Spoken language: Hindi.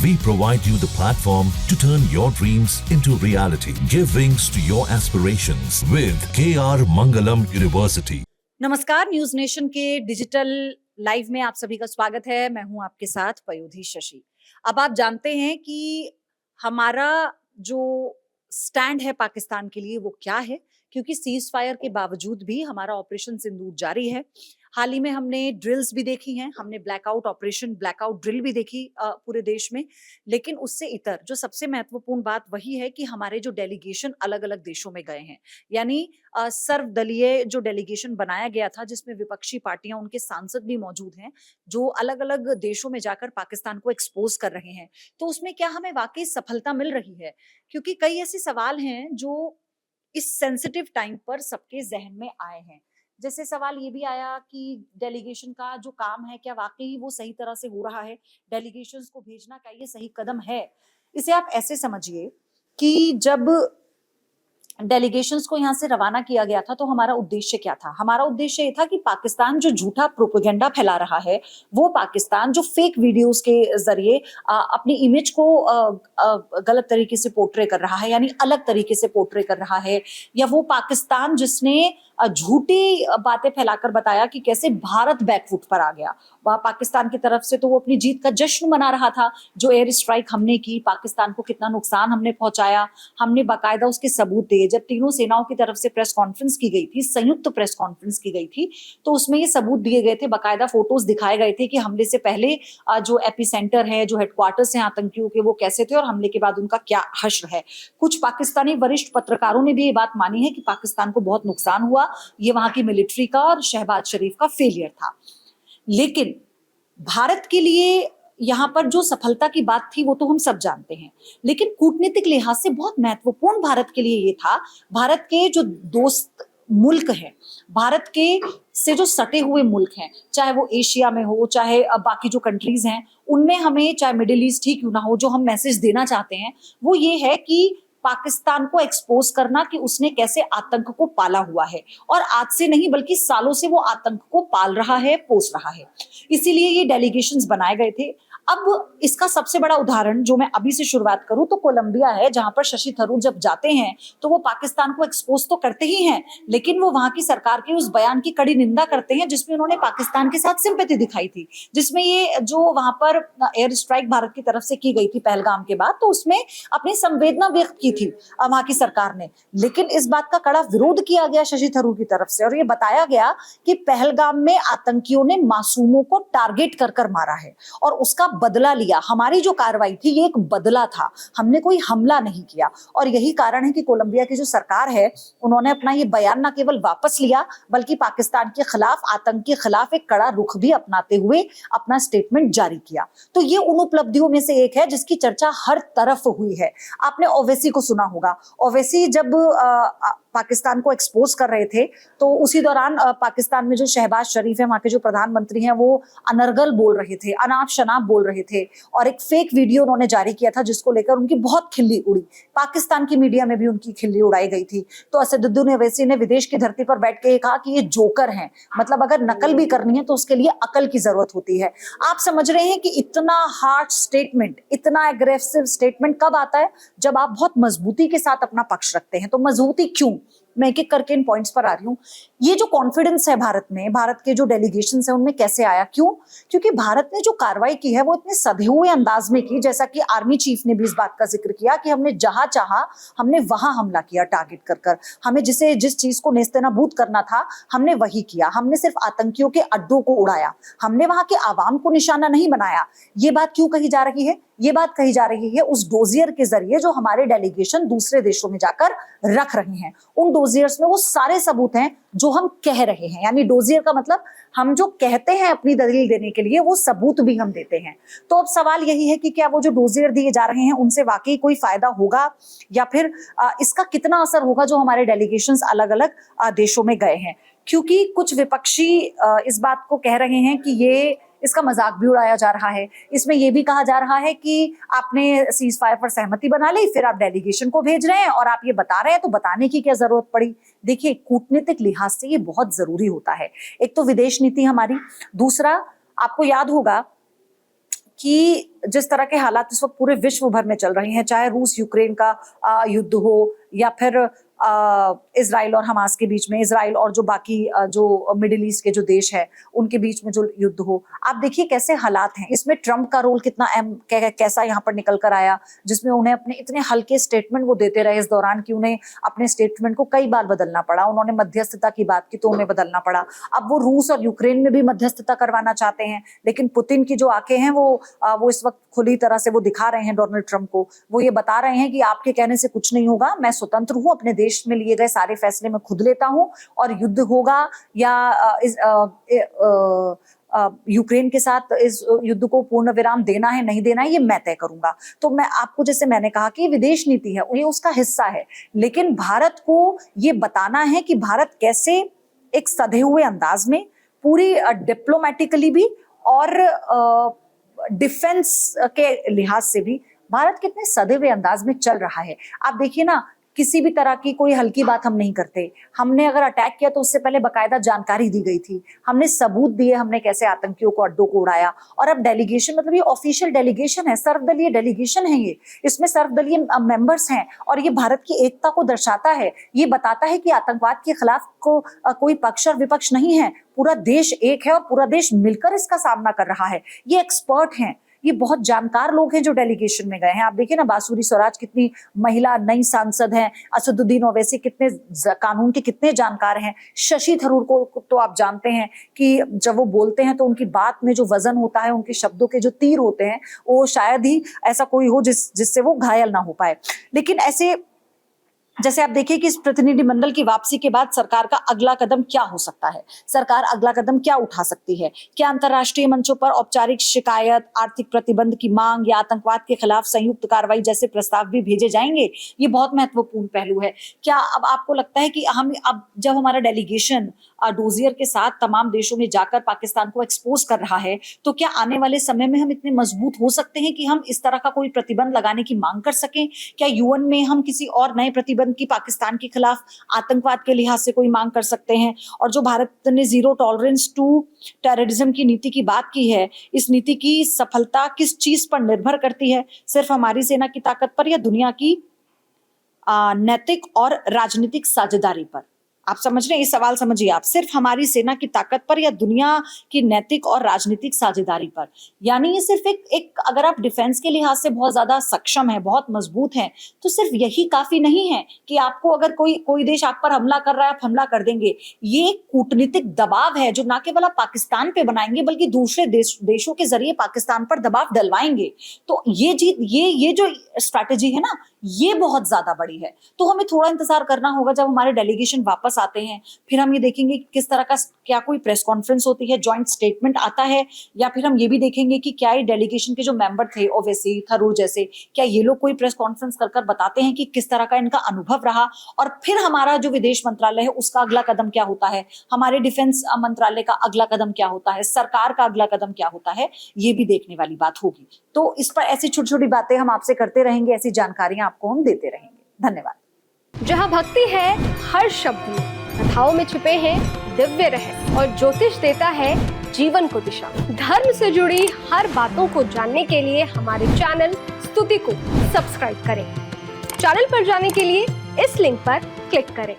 We provide you the platform to turn your dreams into reality. Give wings to your aspirations with KR Mangalam University. नमस्कार, न्यूज नेशन के डिजिटल लाइव में आप सभी का स्वागत है। मैं हूं आपके साथ पयोधी शशि। अब आप जानते हैं कि हमारा जो स्टैंड है पाकिस्तान के लिए वो क्या है, क्योंकि सीज फायर के बावजूद भी हमारा ऑपरेशन सिंदूर जारी है। हाल ही में हमने ड्रिल्स भी देखी हैं, हमने ब्लैकआउट ऑपरेशन, ब्लैकआउट ड्रिल भी देखी पूरे देश में। लेकिन उससे इतर जो सबसे महत्वपूर्ण बात वही है कि हमारे जो डेलीगेशन अलग अलग देशों में गए हैं, यानी सर्वदलीय जो डेलीगेशन बनाया गया था जिसमें विपक्षी पार्टियां, उनके सांसद भी मौजूद हैं, जो अलग अलग देशों में जाकर पाकिस्तान को एक्सपोज कर रहे हैं। तो उसमें क्या हमें वाकई सफलता मिल रही है? क्योंकि कई ऐसे सवाल हैं जो इस सेंसिटिव टाइम पर सबके जहन में आए हैं। जैसे सवाल ये भी आया कि डेलीगेशन का जो काम है क्या वाकई वो सही तरह से हो रहा है? डेलीगेशंस को भेजना क्या ये सही कदम है? इसे आप ऐसे समझिए कि जब डेलीगेशंस को यहाँ से रवाना किया गया था तो हमारा उद्देश्य क्या था? हमारा उद्देश्य ये था कि पाकिस्तान जो झूठा प्रोपेगेंडा फैला रहा है, वो पाकिस्तान जो फेक वीडियोस के जरिए अपनी इमेज को गलत तरीके से पोर्ट्रे कर रहा है, यानी अलग तरीके से पोर्ट्रे कर रहा है, या वो पाकिस्तान जिसने झूठी बातें फैलाकर बताया कि कैसे भारत बैकफुट पर आ गया। वह पाकिस्तान की तरफ से तो वो अपनी जीत का जश्न मना रहा था। जो एयर स्ट्राइक हमने की, पाकिस्तान को कितना नुकसान हमने पहुंचाया, हमने बाकायदा उसके सबूत दिए। जब तीनों सेनाओं की तरफ से प्रेस कॉन्फ्रेंस की गई थी, संयुक्त प्रेस कॉन्फ्रेंस की गई थी, तो उसमें ये सबूत दिए गए थे, बाकायदा फोटोज दिखाए गए थे कि हमले से पहले जो एपिसेंटर है, जो हेडक्वार्टर्स हैं आतंकियों के, वो कैसे थे और हमले के बाद उनका क्या हश्र है। कुछ पाकिस्तानी वरिष्ठ पत्रकारों ने भी ये बात मानी है कि पाकिस्तान को बहुत नुकसान हुआ, ये वहां की मिलिट्री का और शहबाज शरीफ का फेलियर था। लेकिन भारत के लिए यहां पर जो सफलता की बात थी वो तो हम सब जानते हैं, लेकिन कूटनीतिक लिहाज से बहुत महत्वपूर्ण भारत के लिए ये था, भारत के जो दोस्त मुल्क हैं, भारत के से जो सटे हुए मुल्क हैं, चाहे वो एशिया में हो, चाहे बाकी जो कंट्रीज हैं उनमें, हमें चाहे मिडिल ईस्ट ही क्यों ना हो, जो हम मैसेज देना चाहते हैं वो ये है कि पाकिस्तान को एक्सपोज करना कि उसने कैसे आतंक को पाला हुआ है, और आज से नहीं बल्कि सालों से वो आतंक को पाल रहा है, पोस रहा है। इसीलिए ये डेलीगेशंस बनाए गए थे। अब इसका सबसे बड़ा उदाहरण जो मैं अभी से शुरुआत करूं तो कोलंबिया है, जहां पर शशि थरूर जब जाते हैं तो वो पाकिस्तान को एक्सपोज तो करते ही हैं, लेकिन वो वहां की सरकार के उस बयान की कड़ी निंदा करते हैं जिसमें उन्होंने पाकिस्तान के साथ सिंपैथी दिखाई थी, जिसमें ये जो वहां पर एयर स्ट्राइक भारत की तरफ से की गई थी पहलगाम के बाद, तो उसमें अपनी संवेदना व्यक्त की थी वहां की सरकार ने। लेकिन इस बात का कड़ा विरोध किया गया शशि थरूर की तरफ से, और ये बताया गया कि पहलगाम में आतंकियों ने मासूमों को टारगेट कर कर मारा है और उसका बदला लिया। हमारी जो कार्रवाई थी ये एक बदला था, हमने कोई हमला नहीं किया। और यही कारण है कि कोलंबिया की जो सरकार है उन्होंने अपना ये बयान न केवल वापस लिया बल्कि पाकिस्तान के खिलाफ, आतंक के खिलाफ एक कड़ा रुख भी अपनाते हुए अपना स्टेटमेंट जारी किया। तो ये उन उपलब्धियों में से एक है जिसकी चर्चा हर तरफ हुई है। आपने ओवैसी को सुना होगा। ओवैसी जब पाकिस्तान को एक्सपोज कर रहे थे तो उसी दौरान पाकिस्तान में जो शहबाज शरीफ है, वहां के जो प्रधानमंत्री हैं, वो अनर्गल बोल रहे थे, अनाप शनाप बोल रहे थे, और एक फेक वीडियो उन्होंने जारी किया था जिसको लेकर उनकी बहुत खिल्ली उड़ी। पाकिस्तान की मीडिया में भी उनकी खिल्ली उड़ाई गई थी। तो असदुद्दीन ओवैसी ने विदेश की धरती पर बैठ के कहा कि ये जोकर हैं, मतलब अगर नकल भी करनी है तो उसके लिए अकल की जरूरत होती है। आप समझ रहे हैं कि इतना हार्ड स्टेटमेंट, इतना एग्रेसिव स्टेटमेंट कब आता है? जब आप बहुत मजबूती के साथ अपना पक्ष रखते हैं। तो मजबूती क्यों? मैं एक एक करके इन पॉइंट्स पर आ रही हूँ। ये जो कॉन्फिडेंस है भारत में, भारत के जो डेलीगेशंस हैं उनमें कैसे आया? क्यों? क्योंकि भारत ने जो कार्रवाई की है वो इतने सधे हुए अंदाज में की, जैसा कि आर्मी चीफ ने भी इस बात का जिक्र किया कि हमने जहां चाहा हमने वहां हमला किया टारगेट कर कर। हमें जिस चीज को नेस्तनाबूद करना था हमने वही किया। हमने सिर्फ आतंकियों के अड्डों को उड़ाया, हमने वहां के आवाम को निशाना नहीं बनाया। ये बात क्यों कही जा रही है? ये बात कही जा रही है उस डोजियर के जरिए जो हमारे डेलीगेशन दूसरे देशों में जाकर रख रहे हैं। उन डोजियर्स में वो सारे सबूत हैं जो हम कह रहे हैं, यानी डोजियर का मतलब हम जो कहते हैं अपनी दलील देने के लिए वो सबूत भी हम देते हैं। तो अब सवाल यही है कि क्या वो जो डोजियर दिए जा रहे हैं उनसे वाकई कोई फायदा होगा, या फिर इसका कितना असर होगा जो हमारे डेलीगेशंस अलग अलग देशों में गए हैं? क्योंकि कुछ विपक्षी इस बात को कह रहे हैं कि ये इसका मजाक भी उड़ाया जा रहा है। इसमें यह भी कहा जा रहा है कि आपने सीज फायर पर सहमति बना ली, फिर आप डेलीगेशन को भेज रहे हैं और आप ये बता रहे हैं, तो बताने की क्या जरूरत पड़ी? देखिए, कूटनीतिक लिहाज से ये बहुत जरूरी होता है। एक तो विदेश नीति हमारी, दूसरा आपको याद होगा कि जिस तरह के हालात इस वक्त पूरे विश्व भर में चल रहे हैं, चाहे रूस यूक्रेन का युद्ध हो या फिर इजराइल और हमास के बीच में, इजराइल और जो बाकी जो मिडिल ईस्ट के जो देश है उनके बीच में जो युद्ध हो, आप देखिए कैसे हालात हैं। इसमें ट्रंप का रोल कितना अहम कैसा यहाँ पर निकल कर आया, जिसमें उन्हें अपने इतने हल्के स्टेटमेंट वो देते रहे इस दौरान कि उन्हें अपने स्टेटमेंट को कई बार बदलना पड़ा। उन्होंने मध्यस्थता की बात की तो उन्हें बदलना पड़ा। अब वो रूस और यूक्रेन में भी मध्यस्थता करवाना चाहते हैं, लेकिन पुतिन की जो आंखें हैं वो इस वक्त खुली तरह से वो दिखा रहे हैं डोनाल्ड ट्रंप को। वो ये बता रहे हैं कि आपके कहने से कुछ नहीं होगा, मैं स्वतंत्र हूँ, अपने देश में लिए गए सारे फैसले मैं खुद लेता हूं, और युद्ध होगा या यूक्रेन के साथ इस युद्ध को पूर्ण विराम देना है नहीं देना है ये मैं तय करूंगा। तो मैं आपको, जैसे मैंने कहा कि विदेश नीति है, ये उसका हिस्सा है, लेकिन भारत को ये बताना है कि भारत कैसे एक सधे हुए अंदाज में पूरी डिप्लोमेटिकली भी और डिफेंस के लिहाज से भी भारत कितने सधे हुए अंदाज में चल रहा है। आप देखिए ना, किसी भी तरह की कोई हल्की बात हम नहीं करते। हमने अगर अटैक किया तो उससे पहले बकायदा जानकारी दी गई थी, हमने सबूत दिए, हमने कैसे आतंकियों को अड्डों को उड़ाया। और अब डेलीगेशन, मतलब ये ऑफिशियल डेलीगेशन है, सर्वदलीय डेलीगेशन है, ये इसमें सर्वदलीय मेंबर्स हैं, और ये भारत की एकता को दर्शाता है। ये बताता है कि आतंकवाद के खिलाफ को कोई पक्ष और विपक्ष नहीं है, पूरा देश एक है और पूरा देश मिलकर इसका सामना कर रहा है। ये एक्सपर्ट हैं, ये बहुत जानकार लोग हैं जो डेलीगेशन में गए हैं। आप देखिए ना, बांसुरी स्वराज कितनी महिला नई सांसद हैं, असदुद्दीन ओवैसी कितने कानून के कितने जानकार हैं, शशि थरूर को तो आप जानते हैं कि जब वो बोलते हैं तो उनकी बात में जो वजन होता है, उनके शब्दों के जो तीर होते हैं, वो शायद ही ऐसा कोई हो जिससे वो घायल ना हो पाए। लेकिन ऐसे जैसे आप देखिए कि इस प्रतिनिधिमंडल की वापसी के बाद सरकार का अगला कदम क्या हो सकता है, सरकार अगला कदम क्या उठा सकती है। क्या अंतर्राष्ट्रीय मंचों पर औपचारिक शिकायत, आर्थिक प्रतिबंध की मांग या आतंकवाद के खिलाफ संयुक्त कार्रवाई जैसे प्रस्ताव भी भेजे जाएंगे? ये बहुत महत्वपूर्ण पहलू है। क्या अब आपको लगता है कि हम अब जब हमारा डेलीगेशन डोजियर के साथ तमाम देशों में जाकर पाकिस्तान को एक्सपोज कर रहा है, तो क्या आने वाले समय में हम इतने मजबूत हो सकते हैं कि हम इस तरह का कोई प्रतिबंध लगाने की मांग कर सकें? क्या यूएन में हम किसी और नए प्रतिबंध की पाकिस्तान के खिलाफ आतंकवाद के लिहाज से कोई मांग कर सकते हैं? और जो भारत ने जीरो टॉलरेंस टू टेररिज्म की नीति की बात की है, इस नीति की सफलता किस चीज पर निर्भर करती है? सिर्फ हमारी सेना की ताकत पर या दुनिया की नैतिक और राजनीतिक साझेदारी पर? आप समझ रहे हैं, ये सवाल समझिए आप, सिर्फ हमारी सेना की ताकत पर या दुनिया की नैतिक और राजनीतिक साझेदारी पर? यानी ये सिर्फ एक अगर आप डिफेंस के लिहाज से बहुत ज्यादा सक्षम है, बहुत मजबूत हैं, तो सिर्फ यही काफी नहीं है कि आपको अगर कोई देश आप पर हमला कर रहा है, आप हमला कर देंगे। ये कूटनीतिक दबाव है जो ना केवल आप पाकिस्तान पे बनाएंगे बल्कि दूसरे देशों के जरिए पाकिस्तान पर दबाव डलवाएंगे। तो ये जो स्ट्रैटेजी है ना, ये बहुत ज्यादा बड़ी है। तो हमें थोड़ा इंतजार करना होगा, जब हमारे डेलीगेशन वापस आते हैं फिर हम ये देखेंगे कि किस तरह का, क्या कोई प्रेस कॉन्फ्रेंस होती है, जॉइंट स्टेटमेंट आता है, या फिर हम ये भी देखेंगे कि क्या ये डेलीगेशन के जो मेंबर थे, ओवैसी, थरूर जैसे, क्या ये लोग कोई प्रेस कॉन्फ्रेंस कर बताते हैं कि किस तरह का इनका अनुभव रहा। और फिर हमारा जो विदेश मंत्रालय है उसका अगला कदम क्या होता है, हमारे डिफेंस मंत्रालय का अगला कदम क्या होता है, सरकार का अगला कदम क्या होता है, ये भी देखने वाली बात होगी। तो इस पर ऐसी छोटी छोटी बातें हम आपसे करते रहेंगे, ऐसी जानकारियां आपको हम देते रहेंगे। धन्यवाद। जहां भक्ति है हर शब्द में, कथाओं में छिपे हैं दिव्य रहस्य, और ज्योतिष देता है जीवन को दिशा। धर्म से जुड़ी हर बातों को जानने के लिए हमारे चैनल स्तुति को सब्सक्राइब करें। चैनल पर जाने के लिए इस लिंक पर क्लिक करें।